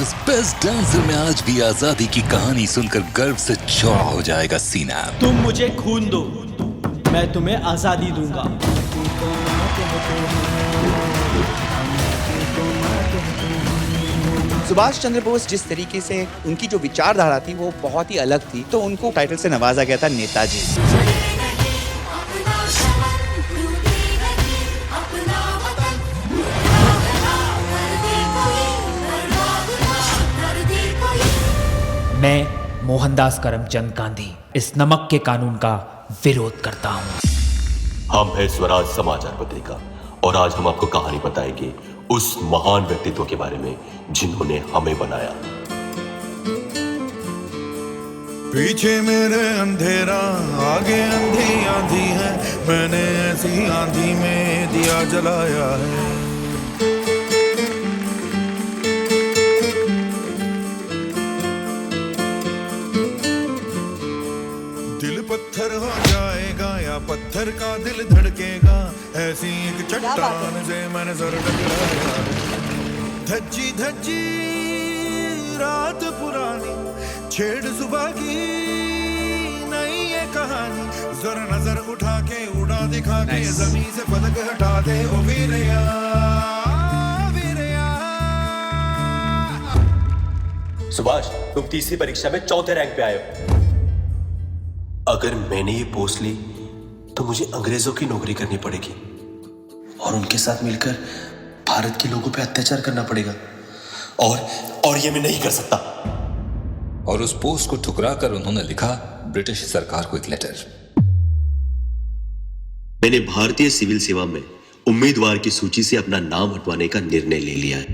उस best dancer में आज भी आजादी की कहानी सुनकर गर्व से चौड़ा हो जाएगा सीना। तुम मुझे खून दो, मैं तुम्हें आजादी दूंगा। सुभाष चंद्र बोस जिस तरीके से उनकी जो विचारधारा थी वो बहुत ही अलग थी, तो उनको टाइटल से नवाजा गया था नेताजी। मैं मोहनदास करमचंद गांधी इस नमक के कानून का विरोध करता हूँ। हम है स्वराज समाचार पत्रिका और आज हम आपको कहानी बताएंगे उस महान व्यक्तित्व के बारे में जिन्होंने हमें बनाया। पीछे मेरे अंधेरा, आगे अंधी आंधी है, मैंने ऐसी आंधी में दिया जलाया है। दिल पत्थर हो जाएगा या पत्थर का दिल धड़केगा, ऐसी एक चट्टान से मैंने सर टकराया। धज्जी धज्जी रात पुरानी, छेड़ सुबह की नई ये कहानी, जरा नजर उठा के उड़ा दिखा के जमीन से पलक हटा दे ओ वीरया, वीरया। सुभाष, तुम तीसरी परीक्षा में चौथे रैंक पे आए हो। अगर मैंने ये पोस्ट ली तो मुझे अंग्रेजों की नौकरी करनी पड़ेगी और उनके साथ मिलकर भारत के लोगों पे अत्याचार करना पड़ेगा और ये मैं नहीं कर सकता। और उस पोस्ट को ठुकरा कर उन्होंने लिखा ब्रिटिश सरकार को एक लेटर। मैंने भारतीय सिविल सेवा में उम्मीदवार की सूची से अपना नाम हटवाने का निर्णय ले लिया है।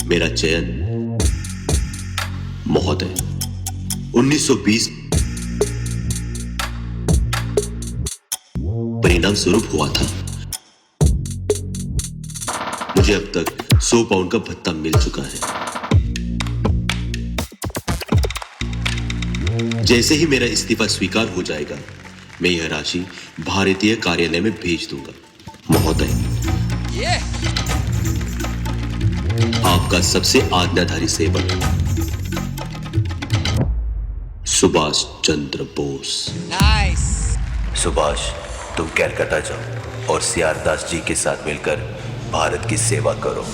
मेरा चयन महोदय 1920 परिणाम स्वरूप हुआ था। मुझे अब तक 100 पाउंड का भत्ता मिल चुका है। जैसे ही मेरा इस्तीफा स्वीकार हो जाएगा, मैं यह राशि भारतीय कार्यालय में भेज दूंगा। महोदय, आपका सबसे आज्ञाधारी सेवक सुभाष चंद्र बोस। सुभाष, तुम कलकत्ता जाओ और सीआर दास जी के साथ मिलकर भारत की सेवा करो।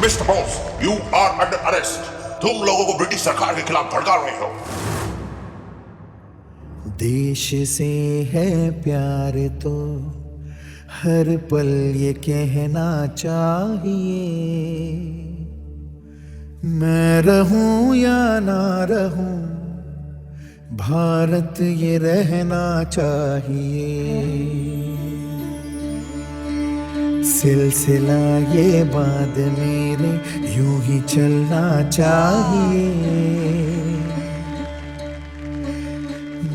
Mister Bose, you are under arrest. तुम लोगों को ब्रिटिश सरकार के खिलाफ भड़का रहे हो। देश से है प्यार तो हर पल ये कहना चाहिए, मैं रहूं या ना रहूं, भारत ये रहना चाहिए। सिलसिला ये बात मेरे यूं ही चलना चाहिए,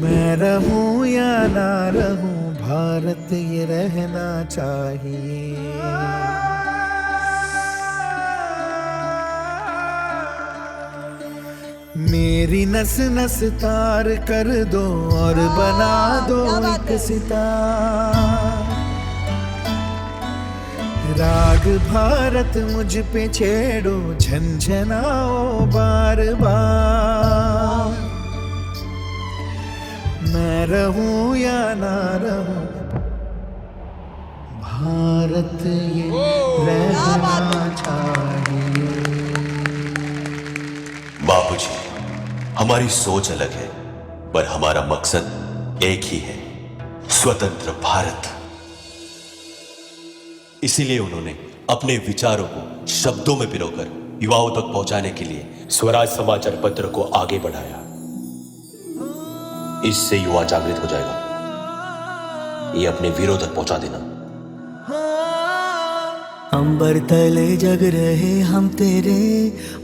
मैं रहूं या ना रहूं, भारत ये रहना चाहिए। मेरी नस नस तार कर दो और बना दो एक सितार। राग भारत मुझ पे छेड़ो, झंझनाओ बार बार, मैं रहूं या ना रहूं, भारत ये रहना चाहिए। बाबूजी, हमारी सोच अलग है पर हमारा मकसद एक ही है, स्वतंत्र भारत। इसीलिए उन्होंने अपने विचारों को शब्दों में पिरोकर युवाओं तक पहुंचाने के लिए स्वराज समाचार पत्र को आगे बढ़ाया। इससे युवा जागृत हो जाएगा। ये अपने वीरों तक पहुंचा देना। अंबर तले जग रहे हम तेरे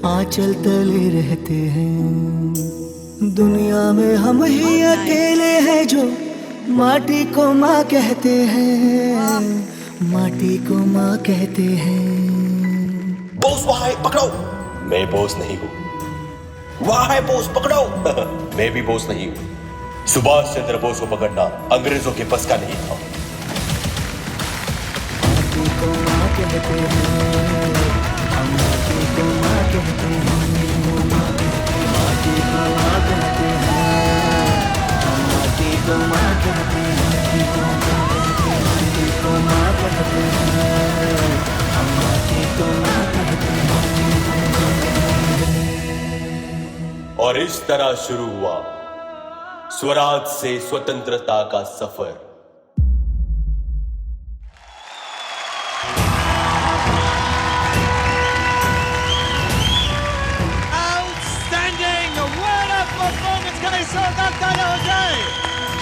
आंचल तले रहते हैं, दुनिया में हम ही अकेले हैं जो माटी को माँ कहते हैं, माटी को माँ कहते हैं। बोस वहां है, पकड़ो। मैं बोस नहीं हूं। वहां है बोस, पकड़ो। मैं भी बोस नहीं हूं। सुभाष चंद्र बोस को पकड़ना अंग्रेजों के बस का नहीं था। माटी को माँ कहते हैं, हम माटी को माँ कहते हैं, माटी को माँ कहते हैं, हम माटी को माँ कहते हैं, माटी को माँ कहते हैं, हम माटी को माँ कहते हैं। और इस तरह शुरू हुआ स्वराज से स्वतंत्रता का सफर।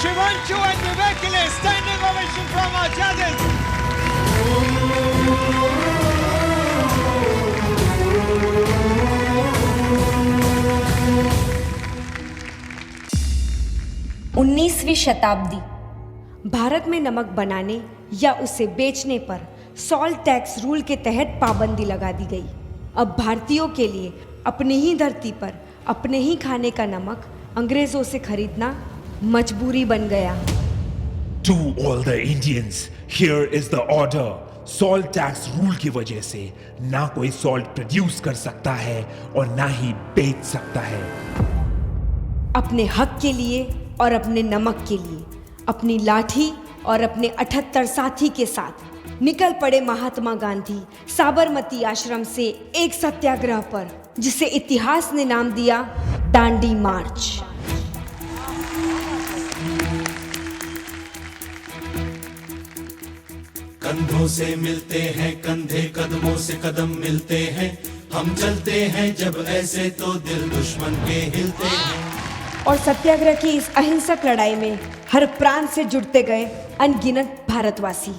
Shivanchu and Vivekile, standing ovation from our judges. 19वीं शताब्दी। भारत में नमक बनाने या उसे बेचने पर सॉल्ट टैक्स रूल के तहत पाबंदी लगा दी गई। अब भारतीयों के लिए अपनी ही धरती पर अपने ही खाने का नमक अंग्रेजों से खरीदना मजबूरी बन गया। To all the Indians, here is the order. Salt tax rule की वजह से ना कोई सॉल्ट प्रोड्यूस कर सकता है और ना ही बेच सकता है। अपने हक के लिए और अपने नमक के लिए अपनी लाठी और अपने 78 साथी के साथ निकल पड़े महात्मा गांधी साबरमती आश्रम से एक सत्याग्रह पर, जिसे इतिहास ने नाम दिया दांडी मार्च। कंधों से मिलते हैं कंधे, कदमों से कदम मिलते हैं, हम चलते हैं जब ऐसे तो दिल दुश्मन के हिलते हैं। और सत्याग्रह की इस अहिंसक लड़ाई में हर प्रांत से जुड़ते गए अनगिनत भारतवासी।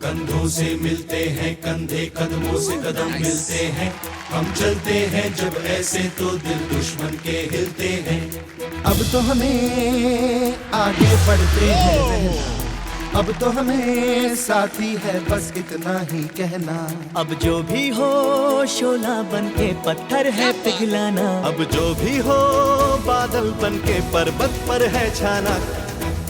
कंधों से मिलते हैं कंधे, कदमों से कदम मिलते हैं, हम चलते हैं जब ऐसे तो दिल दुश्मन के हिलते हैं। अब तो हमें आगे बढ़ते हैं, अब तो हमें साथी है बस इतना ही कहना। अब जो भी हो शोला बन के पत्थर है पिघलाना, अब जो भी हो बादल बन के पर्वत पर है छाना।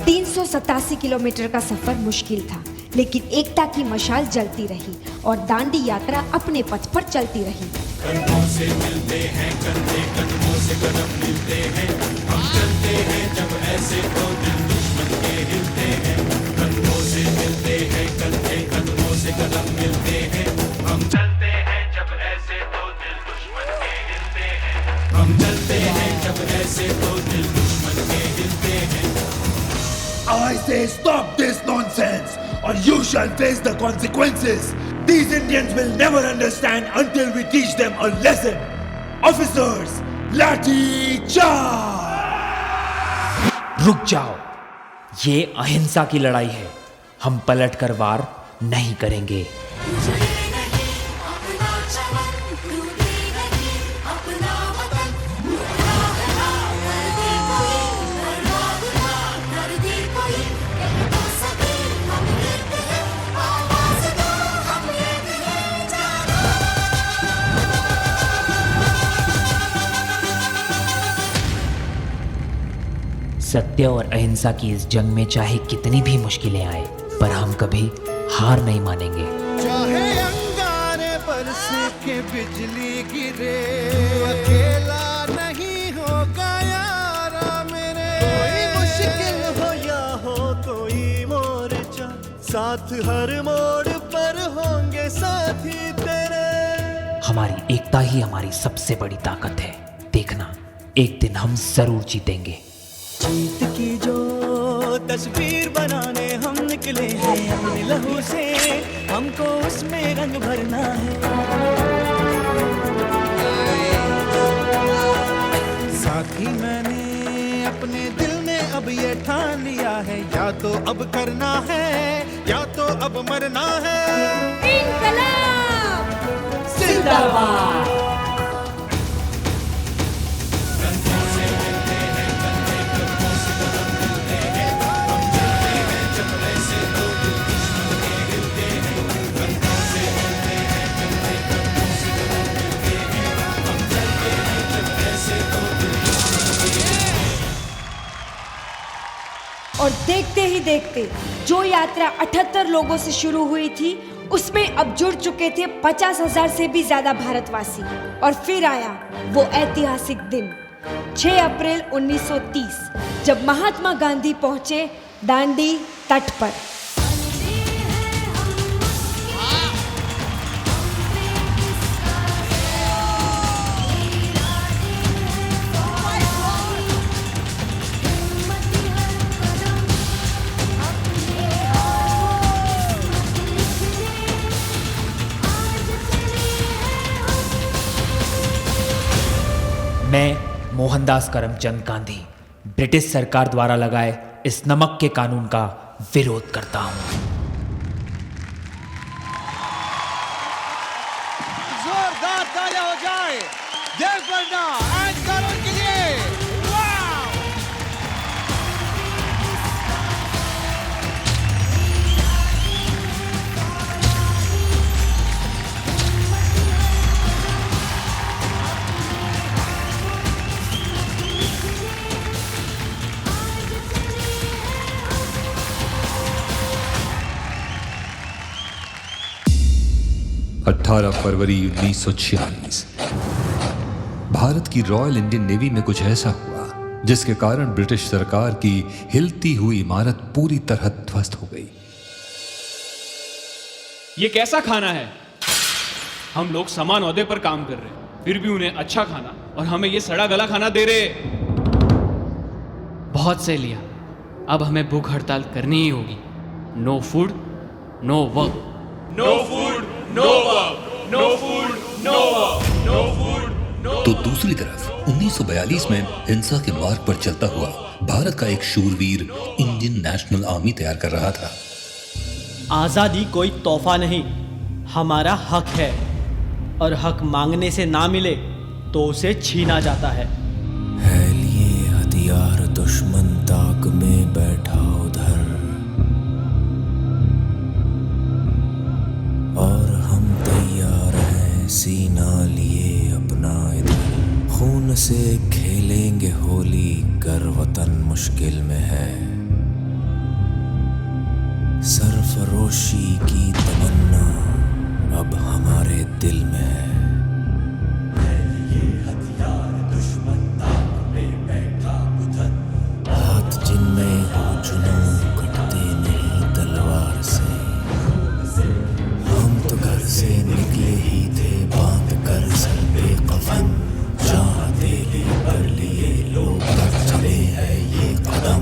387 किलोमीटर का सफर मुश्किल था, लेकिन एकता की मशाल जलती रही और दांडी यात्रा अपने पथ पर चलती रही। कंधों से मिलते हैं कंधे, कदमों से कदम मिलते हैं, हम चलते हैं जब ऐसे तो दिल दुश्मन के हिलते हैं। कंधों से मिलते हैं कंधे, कदमों से कदम मिलते हैं, हम चलते हैं जब ऐसे तो दिल दुश्मन के हिलते हैं। हम चलते हैं जब ऐसे तो दिल दुश्मन के हिलते हैं। I say stop this nonsense or you shall face the consequences. These Indians will never understand until we teach them a lesson. Officers, लाठी चार्ज! रुक जाओ, ये अहिंसा की लड़ाई है, हम पलट कर वार नहीं करेंगे। सत्य और अहिंसा की इस जंग में चाहे कितनी भी मुश्किलें आए, पर हम कभी हार नहीं मानेंगे। चाहे अंगारे बरसे के बिजली गिरे, अकेला नहीं होगा यारा मेरे। कोई मुश्किल हो या हो कोई मोर्चा, साथ हर मोड़ पर होंगे साथी तेरे। हमारी एकता ही हमारी सबसे बड़ी ताकत है। देखना, एक दिन हम जरूर जीतेंगे। जीत की जो तस्वीर बनाने हम निकले हैं, अपने लहू से हमको उसमें रंग भरना है। साथी मैंने अपने दिल में अब ये ठान लिया है, या तो अब करना है या तो अब मरना है। इनकलाब जिंदाबाद। और देखते ही देखते जो यात्रा 78 लोगों से शुरू हुई थी उसमें अब जुड़ चुके थे 50,000 से भी ज्यादा भारतवासी। और फिर आया वो ऐतिहासिक दिन 6 अप्रैल 1930 जब महात्मा गांधी पहुंचे दांडी तट पर। मैं मोहनदास करमचंद गांधी ब्रिटिश सरकार द्वारा लगाए इस नमक के कानून का विरोध करता हूं। जोरदार तालियां हो जाए देवगन्ना एंड करण के लिए। फरवरी 1946 भारत की रॉयल इंडियन नेवी में कुछ ऐसा हुआ जिसके कारण ब्रिटिश सरकार की हिलती हुई इमारत पूरी तरह ध्वस्त हो गई। ये कैसा खाना है? हम लोग समान ओहदे पर काम कर रहे हैं, फिर भी उन्हें अच्छा खाना और हमें ये सड़ा गला खाना दे रहे। बहुत सह लिया, अब हमें भूख हड़ताल करनी ही होगी। No food no work. No food no work, no food no work, no food no. तो दूसरी तरफ 1942 में हिंसा के मार्ग पर चलता हुआ भारत का एक शूरवीर इंडियन नेशनल आर्मी तैयार कर रहा था। आज़ादी कोई तोहफा नहीं, हमारा हक है और हक मांगने से ना मिले तो उसे छीना जाता है। लिए हथियार दुश्मन ताक में बैठा उधर और हम तैयार हैं सीना लिए अपना इधर। खून से खेलेंगे होली कर वतन मुश्किल में है। सरफरोशी की तमन्ना अब हमारे दिल में है। हाथ जिनमें हो जुनून कटते नहीं तलवार से। हम तो घर से निकले ही थे बांध कर सर पे कफन। चाहते ही कर लिए लोग कर चले हैं ये कदम।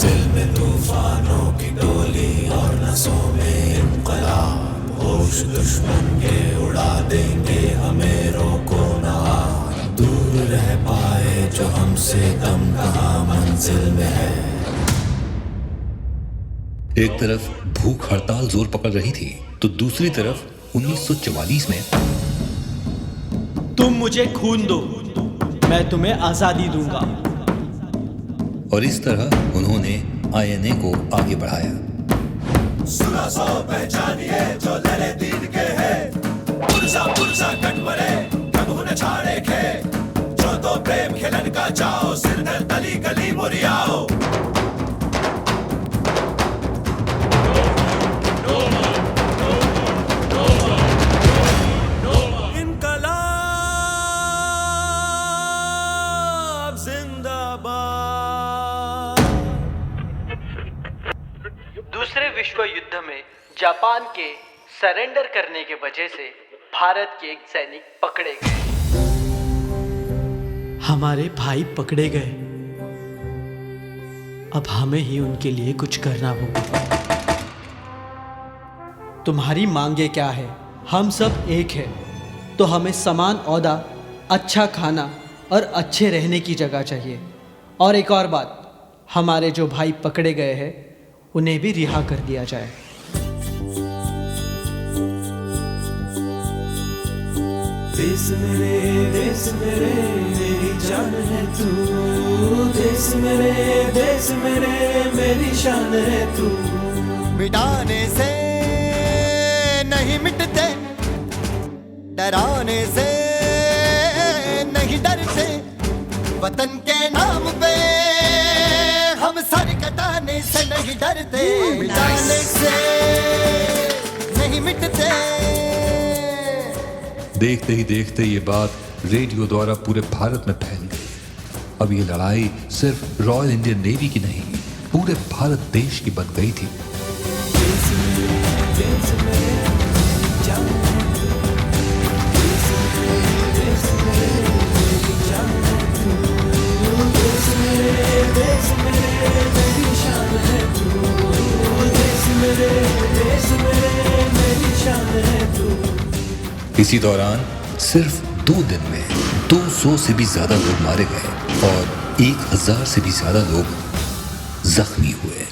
दिल में तूफानों की डोली और नसों में इनकलाब। होश दुश्मन के उड़ा देंगे हमें रोको ना। दूर रह पाए जो हमसे दम कहाँ मंजिल में है। एक तरफ भूख हड़ताल जोर पकड़ रही थी तो दूसरी तरफ 1944 में तुम मुझे खून दो, मैं तुम्हें आजादी दूंगा। और इस तरह उन्होंने INA को आगे बढ़ाया। 1600 पहचानिए जो लड़े दीन के है। पुरसा पुरसा कट मरे कबू न छाड़े खे। जो तो प्रेम खेलन का चाओ सिर दर गली गली मुरियाओ। दूसरे विश्व युद्ध में जापान के सरेंडर करने के वजह से भारत के एक सैनिक पकड़े गए। हमारे भाई पकड़े गए, अब हमें ही उनके लिए कुछ करना होगा। तुम्हारी मांगे क्या है? हम सब एक हैं, तो हमें समान ओहदा, अच्छा खाना और अच्छे रहने की जगह चाहिए। और एक और बात, हमारे जो भाई पकड़े गए हैं उन्हें भी रिहा कर दिया जाए। देश मेरे मेरी जान है तू। देश मेरे मेरी शान है तू। मिटाने से नहीं मिटते, डराने से नहीं डरते। वतन के नाम पे हम सर कटाने से करते, मिटाने से नहीं मिटते। देखते ही देखते ये बात रेडियो द्वारा पूरे भारत में फैल गई। अब ये लड़ाई सिर्फ रॉयल इंडियन नेवी की नहीं, पूरे भारत देश की बन गई थी। इसी दौरान सिर्फ 2 दिन में 200 से भी ज्यादा लोग मारे गए और 1000 से भी ज्यादा लोग जख्मी हुए।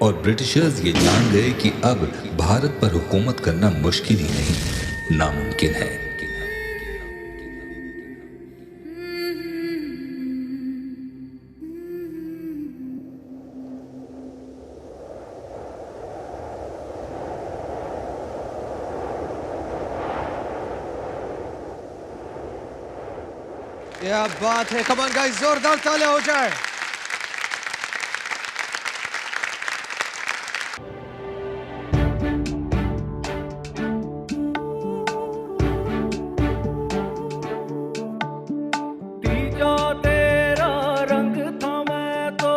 और ब्रिटिशर्स ये जान गए कि अब भारत पर हुकूमत करना मुश्किल ही नहीं, नामुमकिन है। क्या बात है, कम ऑन गाइस, जोरदार तालियां हो जाए। तीजा तेरा रंग था मैं तो,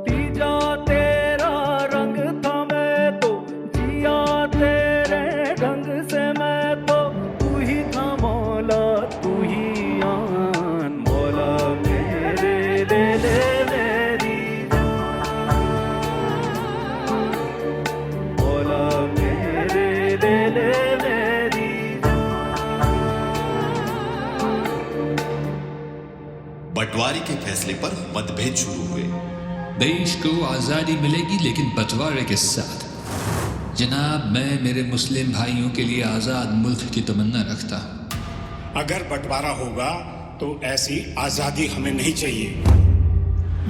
तीजा तेरा रंग था मैं तो, जिया तेरे ढंग से मैं तो, तू ही था मौला तू ही आन, मौला मेरे ले ले मेरी जान, मौला मेरे ले ले मेरी। बंटवारे के फैसले पर मतभेद शुरू हुए। देश को आजादी मिलेगी लेकिन बंटवारे के साथ। जनाब, मैं मेरे मुस्लिम भाइयों के लिए आजाद मुल्क की तमन्ना रखता हूं। अगर बंटवारा होगा तो ऐसी आजादी हमें नहीं चाहिए।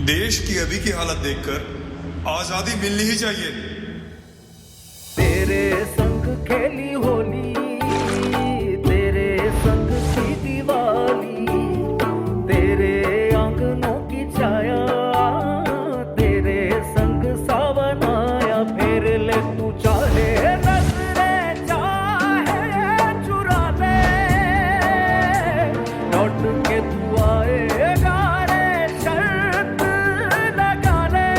देश की अभी की हालत देखकर आजादी मिलनी ही चाहिए। तेरे संग खेली होली, तेरे संग की दिवाली, तेरे आंगनों की छाया, तेरे संग सावन आया, फिर ले तू चाहे नजरें चाहे चुरा ले, लौट के तू आएगा रे शर्त लगा ले।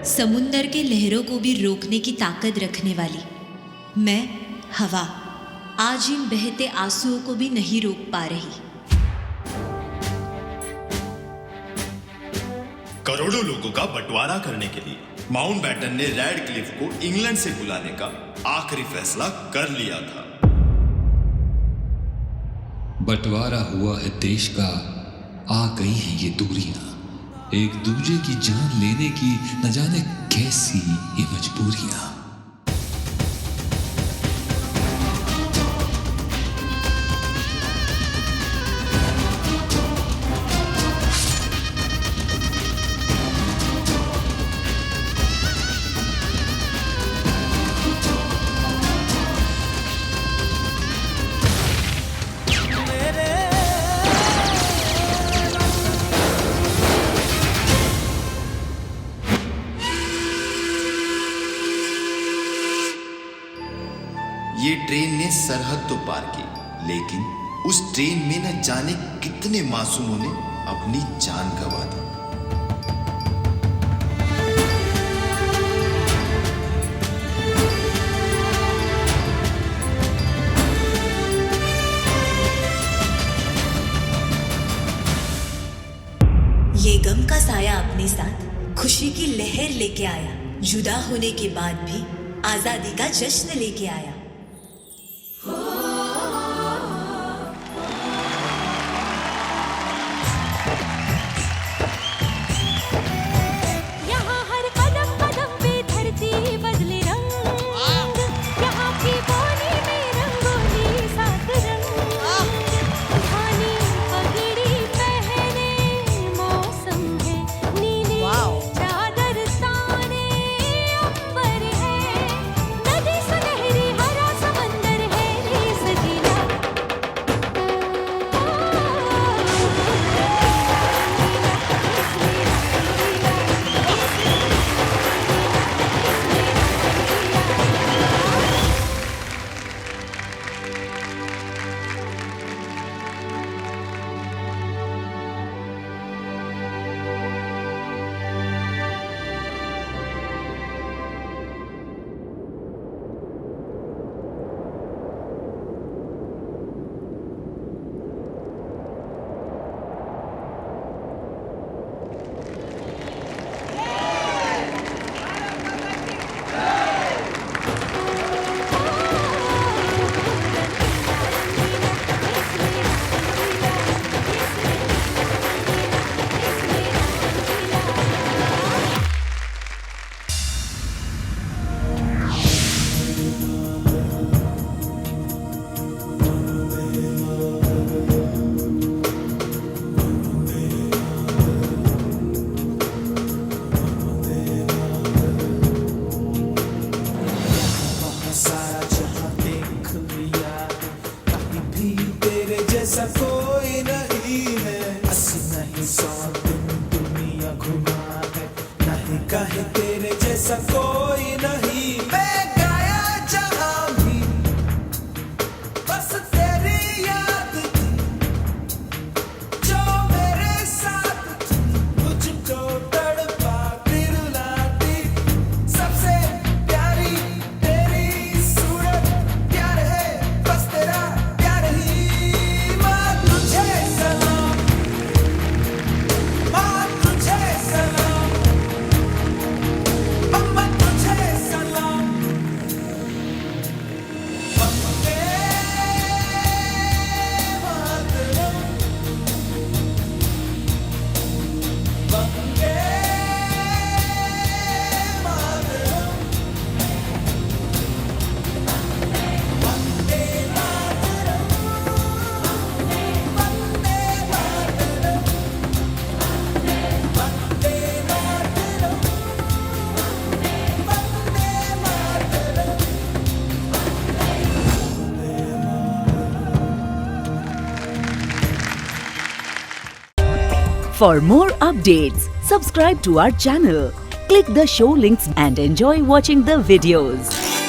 समुंदर के लहरों को भी रोकने की ताकत रखने वाली मैं हवा आज इन बहते आंसुओं को भी नहीं रोक पा रही। करोड़ों लोगों का बंटवारा करने के लिए माउंटबेटन ने रेड क्लिफ को इंग्लैंड से बुलाने का आखिरी फैसला कर लिया था। बंटवारा हुआ है देश का, आ गई हैं ये दूरियां, एक दूजे की जान लेने की न जाने कैसी ये मजबूरियां। ये ट्रेन ने सरहद तो पार की, लेकिन उस ट्रेन में न जाने कितने मासूमों ने अपनी जान गंवा दी। ये गम का साया अपने साथ खुशी की लहर लेके आया, जुदा होने के बाद भी आजादी का जश्न लेके आया। यहाँ हर कदम कदम पे धरती बदले रंग, यहाँ की बोली में रंगोली सात रंग, धानी पगड़ी पहने मौसम है नीली चादर ताने अंबर है, नदी सुनहरी हरा समंदर है। For more updates, subscribe to our channel, click the show links and enjoy watching the videos.